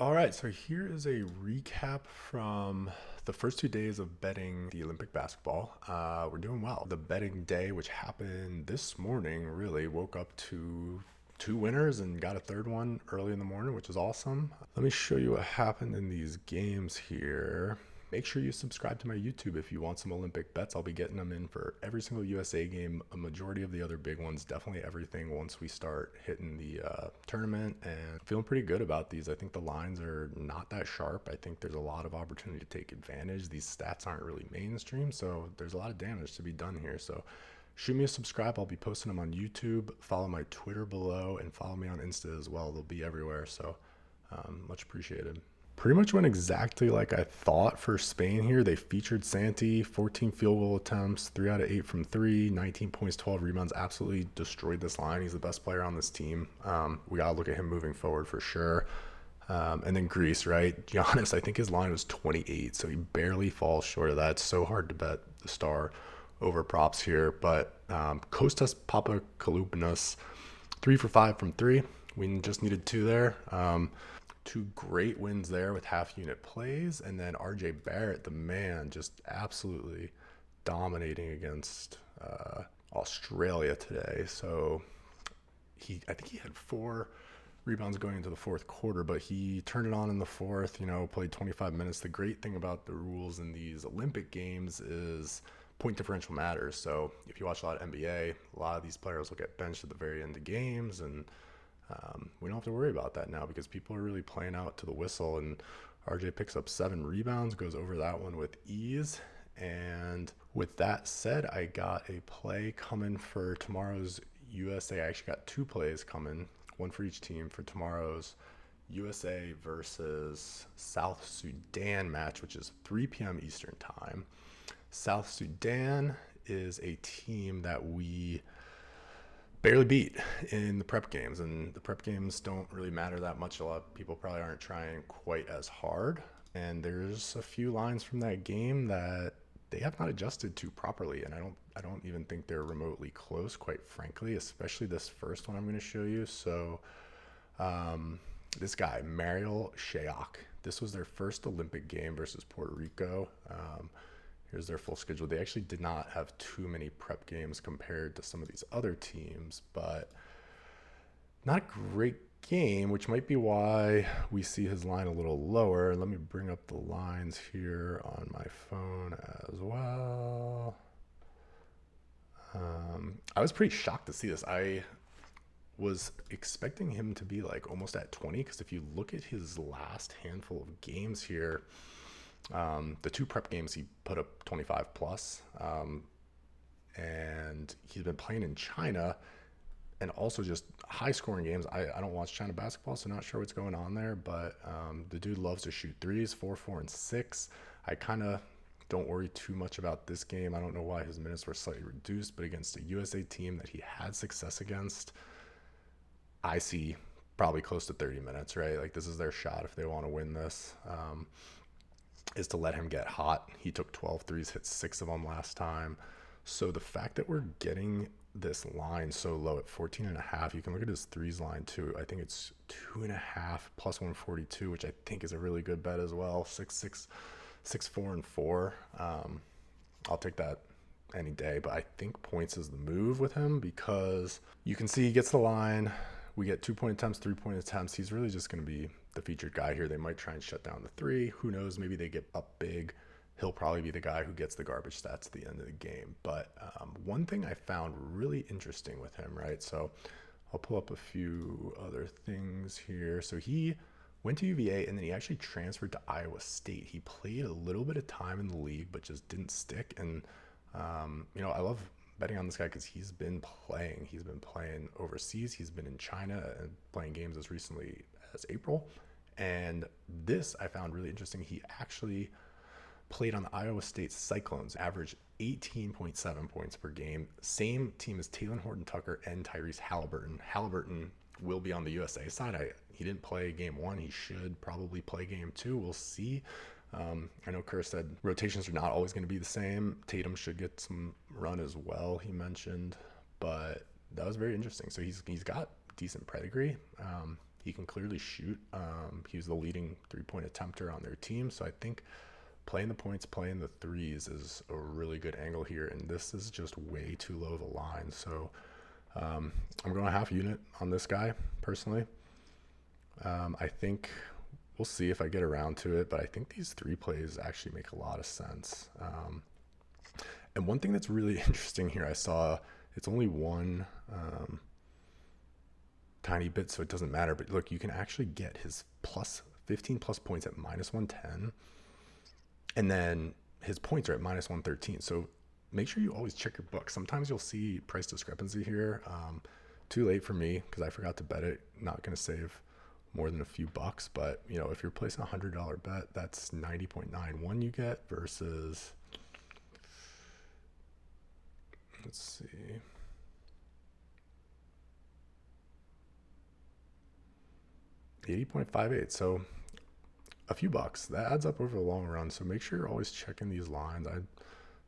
All right, so here is a recap from the first 2 days of betting the Olympic basketball. We're doing well. The betting day, which happened this morning, really woke up to two winners and got a third one early in the morning, which is awesome. Let me show you what happened in these games here. Make sure you subscribe to my YouTube if you want some Olympic bets. I'll be getting them in for every single USA game, a majority of the other big ones, definitely everything once we start hitting the tournament, and feeling pretty good about these. I think the lines are not that sharp. I think there's a lot of opportunity to take advantage. These stats aren't really mainstream, so there's a lot of damage to be done here. So shoot me a subscribe. I'll be posting them on YouTube. Follow my Twitter below and follow me on Insta as well. They'll be everywhere, so much appreciated. Pretty much went exactly like I thought for Spain here. They featured Santi, 14 field goal attempts, 3 out of 8 from 3, 19 points, 12 rebounds. Absolutely destroyed this line. He's the best player on this team. We got to look at him moving forward for sure. And then Greece, right? Giannis, I think his line was 28, so he barely falls short of that. It's so hard to bet the star over props here. But Kostas Papakalupoulos, 3 for 5 from 3. We just needed 2 there. Two great wins there with half unit plays, and then RJ Barrett, the man, just absolutely dominating against Australia today. So I think he had 4 rebounds going into the fourth quarter, but he turned it on in the fourth, played 25 minutes. The great thing about the rules in these Olympic games is point differential matters. So if you watch a lot of NBA, a lot of these players will get benched at the very end of games, and we don't have to worry about that now because people are really playing out to the whistle. And RJ picks up 7 rebounds, goes over that one with ease. And with that said, I got a play coming for tomorrow's USA. I actually got 2 plays coming, one for each team for tomorrow's USA versus South Sudan match, which is 3 p.m. Eastern time. South Sudan is a team that we barely beat in the prep games, and the prep games don't really matter that much. A lot of people probably aren't trying quite as hard, and there's a few lines from that game that they have not adjusted to properly, and I don't even think they're remotely close, quite frankly, especially this first one I'm going to show you. So this guy, Mariel Shayok, this was their first Olympic game versus Puerto Rico. Here's their full schedule. They actually did not have too many prep games compared to some of these other teams, but not a great game, which might be why we see his line a little lower. Let me bring up the lines here on my phone as well. I was pretty shocked to see this. I was expecting him to be like almost at 20, because if you look at his last handful of games here, the 2 prep games he put up 25 plus, and he's been playing in China and also just high scoring games. I don't watch China basketball, so not sure what's going on there, but the dude loves to shoot threes, 4, 4, and 6. I kind of don't worry too much about this game. I don't know why his minutes were slightly reduced, but against a USA team that he had success against, I see probably close to 30 minutes, right? Like, this is their shot if they want to win this. Is to let him get hot. He took 12 threes, hit 6 of them last time. So the fact that we're getting this line so low at 14.5, you can look at his threes line too. I think it's 2.5 plus 142, which I think is a really good bet as well. 6, 4, and 4. I'll take that any day, but I think points is the move with him, because you can see he gets the line. We get 2-point attempts, 3-point attempts. He's really just going to be the featured guy here. They might try and shut down the 3. Who knows? Maybe they get up big. He'll probably be the guy who gets the garbage stats at the end of the game. But one thing I found really interesting with him, right? So I'll pull up a few other things here. So he went to UVA, and then he actually transferred to Iowa State. He played a little bit of time in the league, but just didn't stick. And, I love betting on this guy because he's been playing. He's been playing overseas. He's been in China and playing games as recently as April. And this I found really interesting. He actually played on the Iowa State Cyclones, averaged 18.7 points per game. Same team as Talen Horton-Tucker and Tyrese Halliburton. Halliburton will be on the USA side. He didn't play game 1. He should probably play game 2. We'll see. I know Kerr said rotations are not always going to be the same. Tatum should get some run as well, he mentioned. But that was very interesting. So he's got decent pedigree. He can clearly shoot. He was the leading 3-point attempter on their team. So I think playing the points, playing the threes is a really good angle here. And this is just way too low of a line. So I'm going half unit on this guy personally. I think we'll see if I get around to it, but I think these 3 plays actually make a lot of sense. And one thing that's really interesting here, I saw it's only one tiny bit, so it doesn't matter. But look, you can actually get his plus 15 plus points at minus 110, and then his points are at minus 113. So make sure you always check your book. Sometimes you'll see price discrepancy here. Too late for me because I forgot to bet it. Not going to save more than a few bucks, but you know, if you're placing $100 bet, that's 90.91 you get versus, let's see, $80.58. So a few bucks that adds up over the long run. So make sure you're always checking these lines. I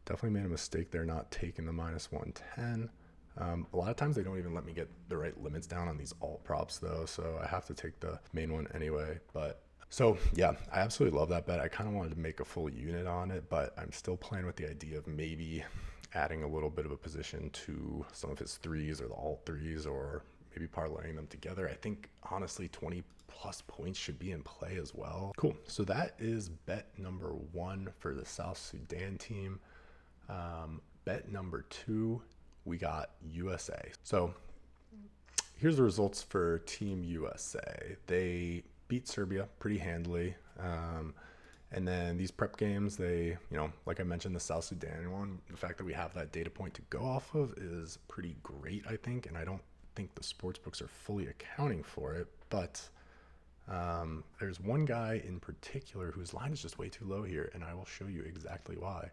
definitely made a mistake there not taking the minus 110. A lot of times they don't even let me get the right limits down on these alt props though, so I have to take the main one anyway. But so yeah, I absolutely love that bet. I kind of wanted to make a full unit on it, but I'm still playing with the idea of maybe adding a little bit of a position to some of his threes or the alt threes, or maybe parlaying them together. I think honestly 20 plus points should be in play as well. Cool. So that is bet number 1 for the South Sudan team. Bet number 2, we got USA. So here's the results for Team USA. They beat Serbia pretty handily. And then these prep games, they, you know, like I mentioned, the South Sudan one, the fact that we have that data point to go off of is pretty great, I think. And I don't think the sports books are fully accounting for it. But there's one guy in particular whose line is just way too low here, and I will show you exactly why.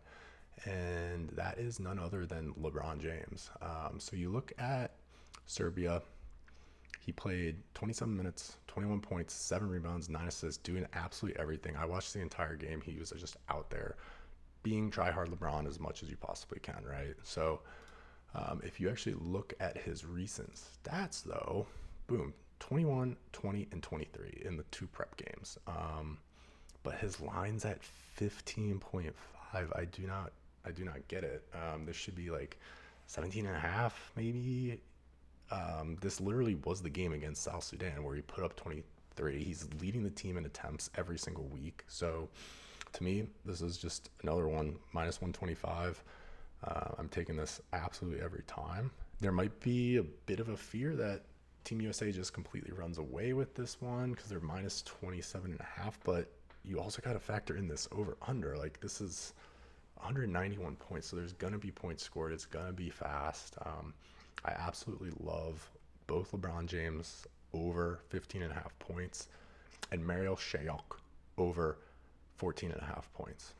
And that is none other than LeBron James. So you look at Serbia, he played 27 minutes, 21 points, 7 rebounds, 9 assists, doing absolutely everything. I watched the entire game. He was just out there being try-hard LeBron as much as you possibly can, right? So if you actually look at his recent stats, though, boom, 21, 20, and 23 in the 2 prep games. But his line's at 15.5. I do not get it. This should be like 17 and a half, maybe. This literally was the game against South Sudan where he put up 23. He's leading the team in attempts every single week. So to me, this is just another one, minus 125. I'm taking this absolutely every time. There might be a bit of a fear that Team USA just completely runs away with this one because they're minus 27 and a half, but you also got to factor in this over under. Like, this is 191 points, so there's gonna be points scored. It's gonna be fast. I absolutely love both LeBron James over 15.5 points and Mario Shayok over 14.5 points.